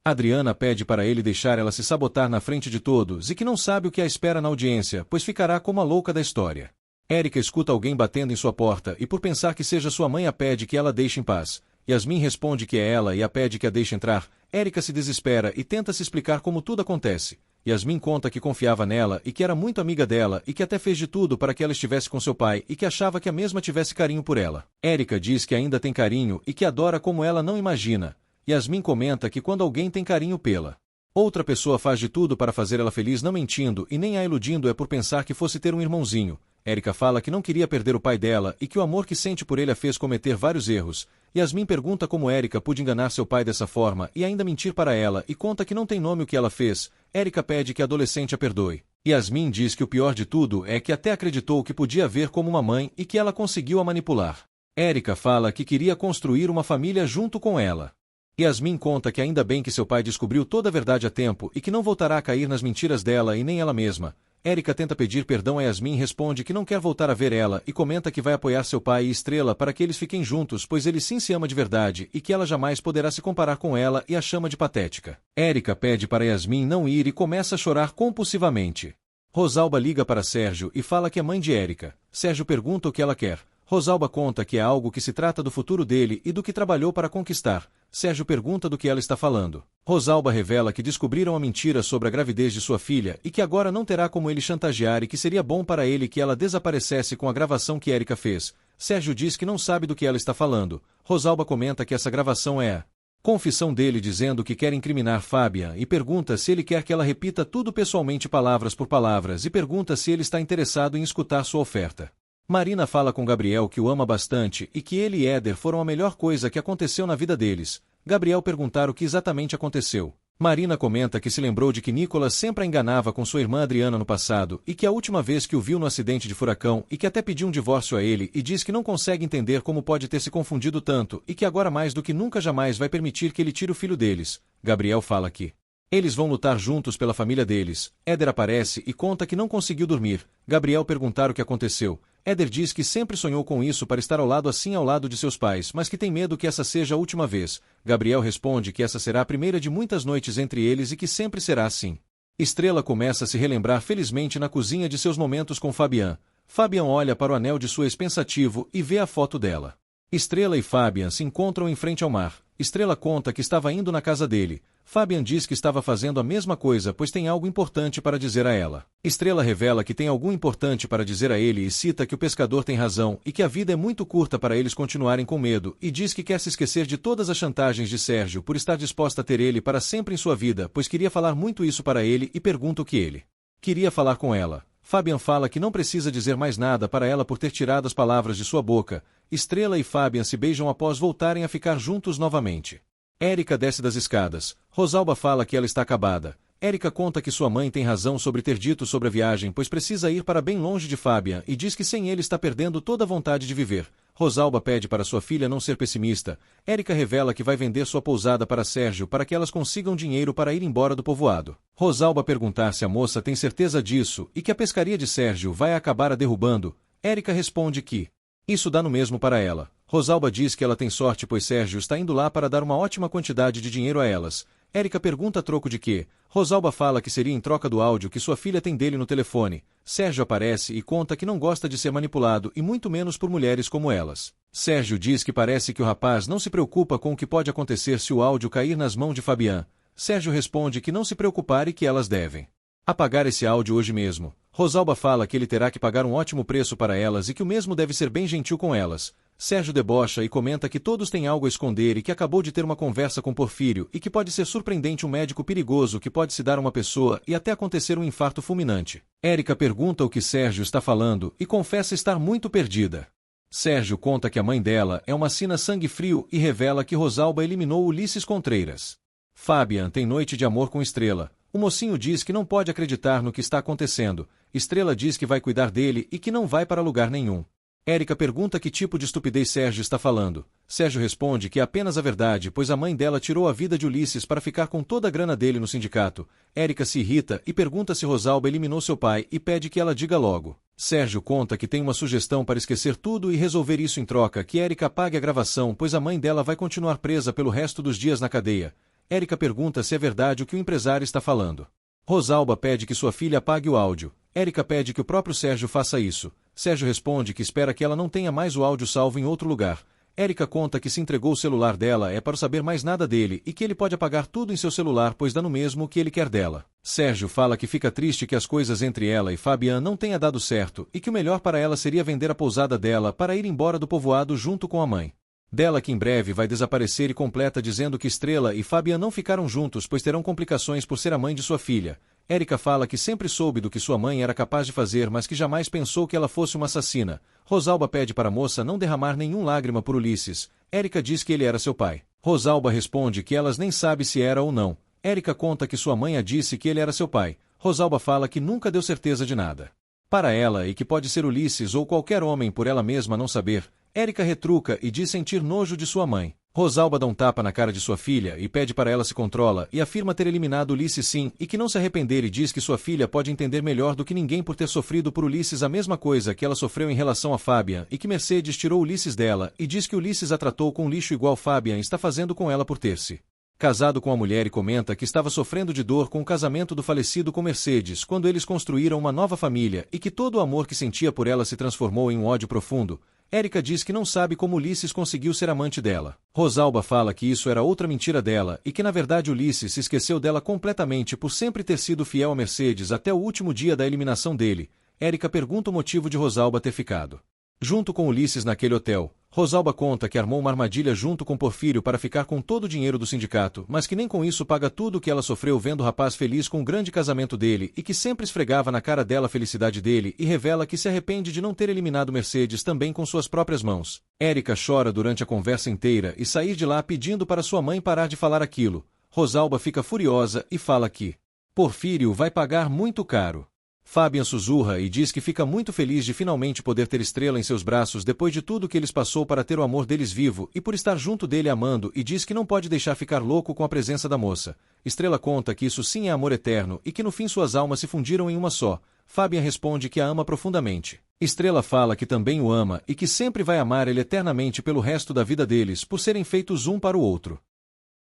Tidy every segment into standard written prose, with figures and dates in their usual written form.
Adriana pede para ele deixar ela se sabotar na frente de todos e que não sabe o que a espera na audiência, pois ficará como a louca da história. Érica escuta alguém batendo em sua porta e por pensar que seja sua mãe a pede que ela deixe em paz. Yasmin responde que é ela e a pede que a deixe entrar. Érica se desespera e tenta se explicar como tudo acontece. Yasmin conta que confiava nela e que era muito amiga dela e que até fez de tudo para que ela estivesse com seu pai e que achava que a mesma tivesse carinho por ela. Érica diz que ainda tem carinho e que adora como ela não imagina. Yasmin comenta que quando alguém tem carinho pela outra pessoa faz de tudo para fazer ela feliz não mentindo e nem a iludindo é por pensar que fosse ter um irmãozinho. Érica fala que não queria perder o pai dela e que o amor que sente por ele a fez cometer vários erros. Yasmin pergunta como Érica pôde enganar seu pai dessa forma e ainda mentir para ela e conta que não tem nome o que ela fez. Érica pede que a adolescente a perdoe. Yasmin diz que o pior de tudo é que até acreditou que podia ver como uma mãe e que ela conseguiu a manipular. Érica fala que queria construir uma família junto com ela. Yasmin conta que ainda bem que seu pai descobriu toda a verdade a tempo e que não voltará a cair nas mentiras dela e nem ela mesma. Érica tenta pedir perdão a Yasmin e responde que não quer voltar a ver ela e comenta que vai apoiar seu pai e Estrela para que eles fiquem juntos pois ele sim se ama de verdade e que ela jamais poderá se comparar com ela e a chama de patética. Érica pede para Yasmin não ir e começa a chorar compulsivamente. Rosalba liga para Sérgio e fala que é mãe de Érica. Sérgio pergunta o que ela quer. Rosalba conta que é algo que se trata do futuro dele e do que trabalhou para conquistar. Sérgio pergunta do que ela está falando. Rosalba revela que descobriram a mentira sobre a gravidez de sua filha e que agora não terá como ele chantagear e que seria bom para ele que ela desaparecesse com a gravação que Érica fez. Sérgio diz que não sabe do que ela está falando. Rosalba comenta que essa gravação é a confissão dele dizendo que quer incriminar Fabian e pergunta se ele quer que ela repita tudo pessoalmente palavras por palavras e pergunta se ele está interessado em escutar sua oferta. Marina fala com Gabriel que o ama bastante e que ele e Éder foram a melhor coisa que aconteceu na vida deles. Gabriel perguntar o que exatamente aconteceu. Marina comenta que se lembrou de que Nicolas sempre a enganava com sua irmã Adriana no passado e que a última vez que o viu no acidente de furacão e que até pediu um divórcio a ele e diz que não consegue entender como pode ter se confundido tanto e que agora mais do que nunca jamais vai permitir que ele tire o filho deles. Gabriel fala que eles vão lutar juntos pela família deles. Éder aparece e conta que não conseguiu dormir. Gabriel perguntar o que aconteceu. Éder diz que sempre sonhou com isso para estar ao lado assim ao lado de seus pais, mas que tem medo que essa seja a última vez. Gabriel responde que essa será a primeira de muitas noites entre eles e que sempre será assim. Estrela começa a se relembrar felizmente na cozinha de seus momentos com Fabian. Fabian olha para o anel de sua ex pensativo e vê a foto dela. Estrela e Fabian se encontram em frente ao mar. Estrela conta que estava indo na casa dele. Fabian diz que estava fazendo a mesma coisa pois tem algo importante para dizer a ela. Estrela revela que tem algo importante para dizer a ele e cita que o pescador tem razão e que a vida é muito curta para eles continuarem com medo e diz que quer se esquecer de todas as chantagens de Sérgio por estar disposta a ter ele para sempre em sua vida pois queria falar muito isso para ele e pergunta o que ele queria falar com ela. Fabian fala que não precisa dizer mais nada para ela por ter tirado as palavras de sua boca. Estrela e Fabian se beijam após voltarem a ficar juntos novamente. Érica desce das escadas. Rosalba fala que ela está acabada. Érica conta que sua mãe tem razão sobre ter dito sobre a viagem pois precisa ir para bem longe de Fabian e diz que sem ele está perdendo toda a vontade de viver. Rosalba pede para sua filha não ser pessimista. Érica revela que vai vender sua pousada para Sérgio para que elas consigam dinheiro para ir embora do povoado. Rosalba perguntar se a moça tem certeza disso e que a pescaria de Sérgio vai acabar a derrubando. Érica responde que isso dá no mesmo para ela. Rosalba diz que ela tem sorte pois Sérgio está indo lá para dar uma ótima quantidade de dinheiro a elas. Érica pergunta a troco de quê. Rosalba fala que seria em troca do áudio que sua filha tem dele no telefone. Sérgio aparece e conta que não gosta de ser manipulado e muito menos por mulheres como elas. Sérgio diz que parece que o rapaz não se preocupa com o que pode acontecer se o áudio cair nas mãos de Fabian. Sérgio responde que não se preocupar e que elas devem apagar esse áudio hoje mesmo. Rosalba fala que ele terá que pagar um ótimo preço para elas e que o mesmo deve ser bem gentil com elas. Sérgio debocha e comenta que todos têm algo a esconder e que acabou de ter uma conversa com Porfírio e que pode ser surpreendente um médico perigoso que pode se dar a uma pessoa e até acontecer um infarto fulminante. Érica pergunta o que Sérgio está falando e confessa estar muito perdida. Sérgio conta que a mãe dela é uma sina sangue frio e revela que Rosalba eliminou Ulisses Contreiras. Fabian tem noite de amor com Estrela. O mocinho diz que não pode acreditar no que está acontecendo. Estrela diz que vai cuidar dele e que não vai para lugar nenhum. Érica pergunta que tipo de estupidez Sérgio está falando. Sérgio responde que é apenas a verdade, pois a mãe dela tirou a vida de Ulisses para ficar com toda a grana dele no sindicato. Érica se irrita e pergunta se Rosalba eliminou seu pai e pede que ela diga logo. Sérgio conta que tem uma sugestão para esquecer tudo e resolver isso em troca que Érica apague a gravação, pois a mãe dela vai continuar presa pelo resto dos dias na cadeia. Érica pergunta se é verdade o que o empresário está falando. Rosalba pede que sua filha apague o áudio. Érica pede que o próprio Sérgio faça isso. Sérgio responde que espera que ela não tenha mais o áudio salvo em outro lugar. Érica conta que se entregou o celular dela é para saber mais nada dele e que ele pode apagar tudo em seu celular pois dá no mesmo o que ele quer dela. Sérgio fala que fica triste que as coisas entre ela e Fabian não tenha dado certo e que o melhor para ela seria vender a pousada dela para ir embora do povoado junto com a mãe dela que em breve vai desaparecer e completa dizendo que Estrela e Fabian não ficaram juntos pois terão complicações por ser a mãe de sua filha. Érica fala que sempre soube do que sua mãe era capaz de fazer mas que jamais pensou que ela fosse uma assassina. Rosalba pede para a moça não derramar nenhum lágrima por Ulisses. Érica diz que ele era seu pai. Rosalba responde que elas nem sabem se era ou não. Érica conta que sua mãe a disse que ele era seu pai. Rosalba fala que nunca deu certeza de nada para ela e que pode ser Ulisses ou qualquer homem por ela mesma não saber. Érica retruca e diz sentir nojo de sua mãe. Rosalba dá um tapa na cara de sua filha e pede para ela se controla e afirma ter eliminado Ulisses sim e que não se arrepender e diz que sua filha pode entender melhor do que ninguém por ter sofrido por Ulisses a mesma coisa que ela sofreu em relação a Fabian e que Mercedes tirou Ulisses dela e diz que Ulisses a tratou com lixo igual Fabian está fazendo com ela por ter-se casado com a mulher e comenta que estava sofrendo de dor com o casamento do falecido com Mercedes quando eles construíram uma nova família e que todo o amor que sentia por ela se transformou em um ódio profundo. Érica diz que não sabe como Ulisses conseguiu ser amante dela. Rosalba fala que isso era outra mentira dela e que na verdade Ulisses se esqueceu dela completamente por sempre ter sido fiel a Mercedes até o último dia da eliminação dele. Érica pergunta o motivo de Rosalba ter ficado junto com Ulisses naquele hotel. Rosalba conta que armou uma armadilha junto com Porfírio para ficar com todo o dinheiro do sindicato, mas que nem com isso paga tudo o que ela sofreu vendo o rapaz feliz com o grande casamento dele e que sempre esfregava na cara dela a felicidade dele e revela que se arrepende de não ter eliminado Mercedes também com suas próprias mãos. Érica chora durante a conversa inteira e sair de lá pedindo para sua mãe parar de falar aquilo. Rosalba fica furiosa e fala que Porfírio vai pagar muito caro. Fabian sussurra e diz que fica muito feliz de finalmente poder ter Estrela em seus braços depois de tudo que eles passou para ter o amor deles vivo e por estar junto dele amando e diz que não pode deixar ficar louco com a presença da moça. Estrela conta que isso sim é amor eterno e que no fim suas almas se fundiram em uma só. Fabian responde que a ama profundamente. Estrela fala que também o ama e que sempre vai amar ele eternamente pelo resto da vida deles por serem feitos um para o outro.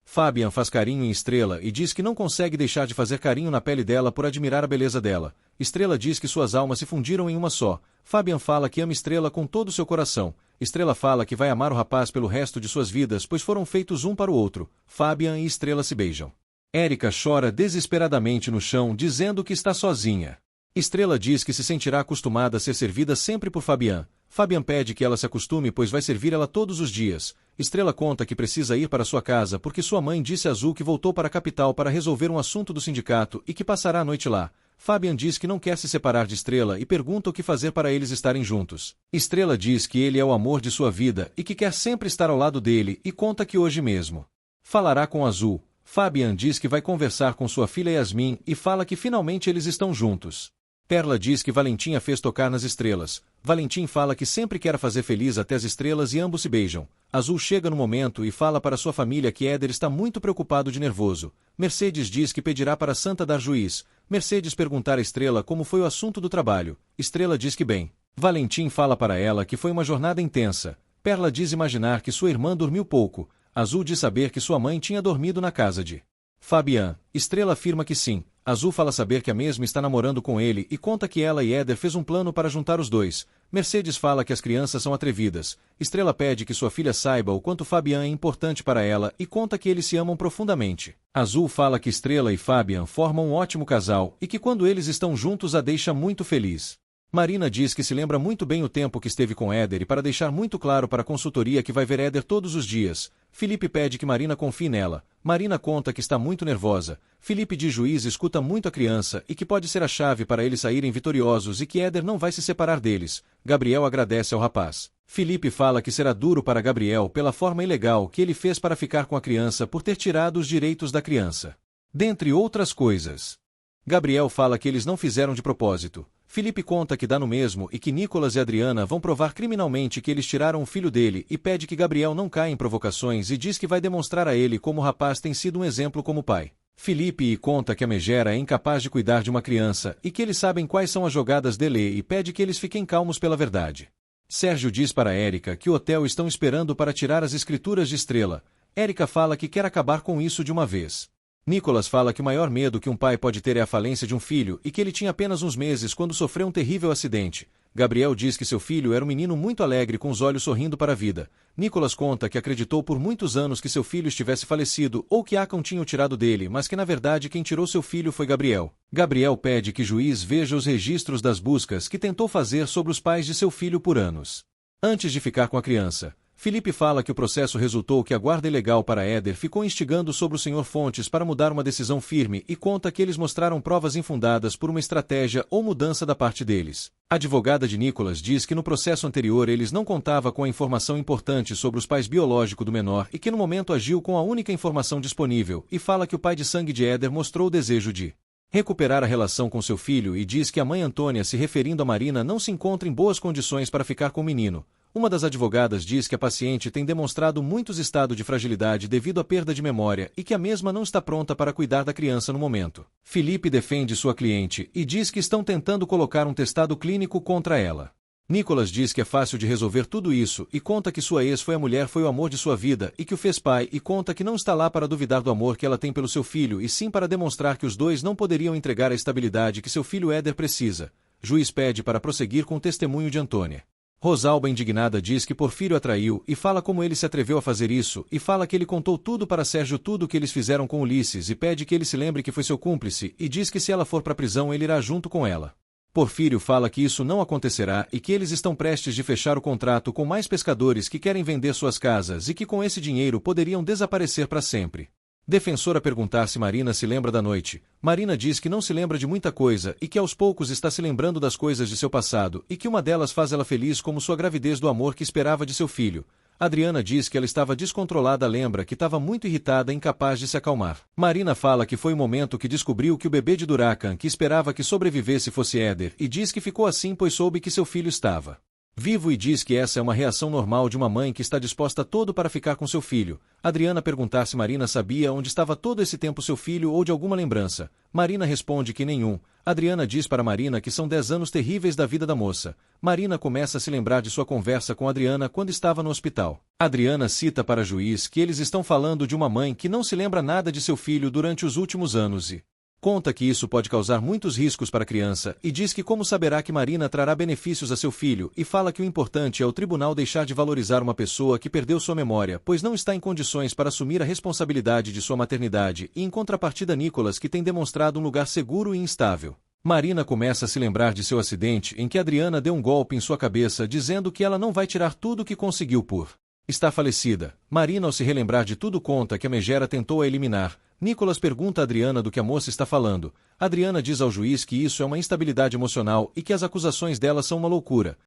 Fabian faz carinho em Estrela e diz que não consegue deixar de fazer carinho na pele dela por admirar a beleza dela. Estrela diz que suas almas se fundiram em uma só. Fabian fala que ama Estrela com todo o seu coração. Estrela fala que vai amar o rapaz pelo resto de suas vidas pois foram feitos um para o outro. Fabian e Estrela se beijam. Érica chora desesperadamente no chão dizendo que está sozinha. Estrela diz que se sentirá acostumada a ser servida sempre por Fabian. Fabian pede que ela se acostume pois vai servir ela todos os dias. Estrela conta que precisa ir para sua casa porque sua mãe disse a Azul que voltou para a capital para resolver um assunto do sindicato e que passará a noite lá. Fabian diz que não quer se separar de Estrela e pergunta o que fazer para eles estarem juntos. Estrela diz que ele é o amor de sua vida e que quer sempre estar ao lado dele e conta que hoje mesmo falará com Azul. Fabian diz que vai conversar com sua filha Yasmin e fala que finalmente eles estão juntos. Perla diz que Valentim a fez tocar nas estrelas. Valentim fala que sempre quer fazer feliz até as estrelas e ambos se beijam. Azul chega no momento e fala para sua família que Éder está muito preocupado de nervoso. Mercedes diz que pedirá para Santa dar juiz. Mercedes perguntar a Estrela como foi o assunto do trabalho. Estrela diz que bem. Valentim fala para ela que foi uma jornada intensa. Perla diz imaginar que sua irmã dormiu pouco. Azul diz saber que sua mãe tinha dormido na casa de Fabian. Estrela afirma que sim. Azul fala saber que a mesma está namorando com ele e conta que ela e Éder fez um plano para juntar os dois. Mercedes fala que as crianças são atrevidas. Estrela pede que sua filha saiba o quanto Fabian é importante para ela e conta que eles se amam profundamente. Azul fala que Estrela e Fabian formam um ótimo casal e que quando eles estão juntos a deixa muito feliz. Marina diz que se lembra muito bem o tempo que esteve com Éder e para deixar muito claro para a consultoria que vai ver Éder todos os dias. Felipe pede que Marina confie nela. Marina conta que está muito nervosa. Felipe de juiz escuta muito a criança e que pode ser a chave para eles saírem vitoriosos e que Éder não vai se separar deles. Gabriel agradece ao rapaz. Felipe fala que será duro para Gabriel pela forma ilegal que ele fez para ficar com a criança por ter tirado os direitos da criança. Dentre outras coisas. Gabriel fala que eles não fizeram de propósito. Felipe conta que dá no mesmo e que Nicolas e Adriana vão provar criminalmente que eles tiraram o filho dele e pede que Gabriel não caia em provocações e diz que vai demonstrar a ele como o rapaz tem sido um exemplo como pai. Felipe conta que a megera é incapaz de cuidar de uma criança e que eles sabem quais são as jogadas dele e pede que eles fiquem calmos pela verdade. Sérgio diz para Érica que o hotel estão esperando para tirar as escrituras de Estrela. Érica fala que quer acabar com isso de uma vez. Nicholas fala que o maior medo que um pai pode ter é a falência de um filho e que ele tinha apenas uns meses quando sofreu um terrível acidente. Gabriel diz que seu filho era um menino muito alegre com os olhos sorrindo para a vida. Nicholas conta que acreditou por muitos anos que seu filho estivesse falecido ou que Acon tinha o tirado dele, mas que na verdade quem tirou seu filho foi Gabriel. Gabriel pede que o juiz veja os registros das buscas que tentou fazer sobre os pais de seu filho por anos. Antes de ficar com a criança, Felipe fala que o processo resultou que a guarda ilegal para Éder ficou instigando sobre o Sr. Fontes para mudar uma decisão firme e conta que eles mostraram provas infundadas por uma estratégia ou mudança da parte deles. A advogada de Nicholas diz que no processo anterior eles não contavam com a informação importante sobre os pais biológicos do menor e que no momento agiu com a única informação disponível e fala que o pai de sangue de Éder mostrou o desejo de recuperar a relação com seu filho e diz que a mãe Antônia, se referindo a Marina, não se encontra em boas condições para ficar com o menino. Uma das advogadas diz que a paciente tem demonstrado muitos estados de fragilidade devido à perda de memória e que a mesma não está pronta para cuidar da criança no momento. Felipe defende sua cliente e diz que estão tentando colocar um testado clínico contra ela. Nicholas diz que é fácil de resolver tudo isso e conta que sua ex foi o amor de sua vida e que o fez pai e conta que não está lá para duvidar do amor que ela tem pelo seu filho e sim para demonstrar que os dois não poderiam entregar a estabilidade que seu filho Éder precisa. Juiz pede para prosseguir com o testemunho de Antônia. Rosalba, indignada, diz que Porfírio a traiu e fala como ele se atreveu a fazer isso e fala que ele contou tudo para Sérgio, tudo o que eles fizeram com Ulisses e pede que ele se lembre que foi seu cúmplice e diz que se ela for para a prisão ele irá junto com ela. Porfírio fala que isso não acontecerá e que eles estão prestes de fechar o contrato com mais pescadores que querem vender suas casas e que com esse dinheiro poderiam desaparecer para sempre. Defensora perguntar se Marina se lembra da noite. Marina diz que não se lembra de muita coisa e que aos poucos está se lembrando das coisas de seu passado e que uma delas faz ela feliz como sua gravidez do amor que esperava de seu filho. Adriana diz que ela estava descontrolada, lembra que estava muito irritada e incapaz de se acalmar. Marina fala que foi o momento que descobriu que o bebê de Duracan que esperava que sobrevivesse fosse Éder e diz que ficou assim pois soube que seu filho estava vivo e diz que essa é uma reação normal de uma mãe que está disposta a tudo para ficar com seu filho. Adriana perguntar se Marina sabia onde estava todo esse tempo seu filho ou de alguma lembrança. Marina responde que nenhum. Adriana diz para Marina que são 10 anos terríveis da vida da moça. Marina começa a se lembrar de sua conversa com Adriana quando estava no hospital. Adriana cita para juiz que eles estão falando de uma mãe que não se lembra nada de seu filho durante os últimos anos e conta que isso pode causar muitos riscos para a criança e diz que como saberá que Marina trará benefícios a seu filho e fala que o importante é o tribunal deixar de valorizar uma pessoa que perdeu sua memória, pois não está em condições para assumir a responsabilidade de sua maternidade e em contrapartida Nicholas que tem demonstrado um lugar seguro e instável. Marina começa a se lembrar de seu acidente em que Adriana deu um golpe em sua cabeça dizendo que ela não vai tirar tudo o que conseguiu por está falecida. Marina, ao se relembrar de tudo, conta que a megera tentou a eliminar. Nicholas pergunta a Adriana do que a moça está falando. Adriana diz ao juiz que isso é uma instabilidade emocional e que as acusações dela são uma loucura.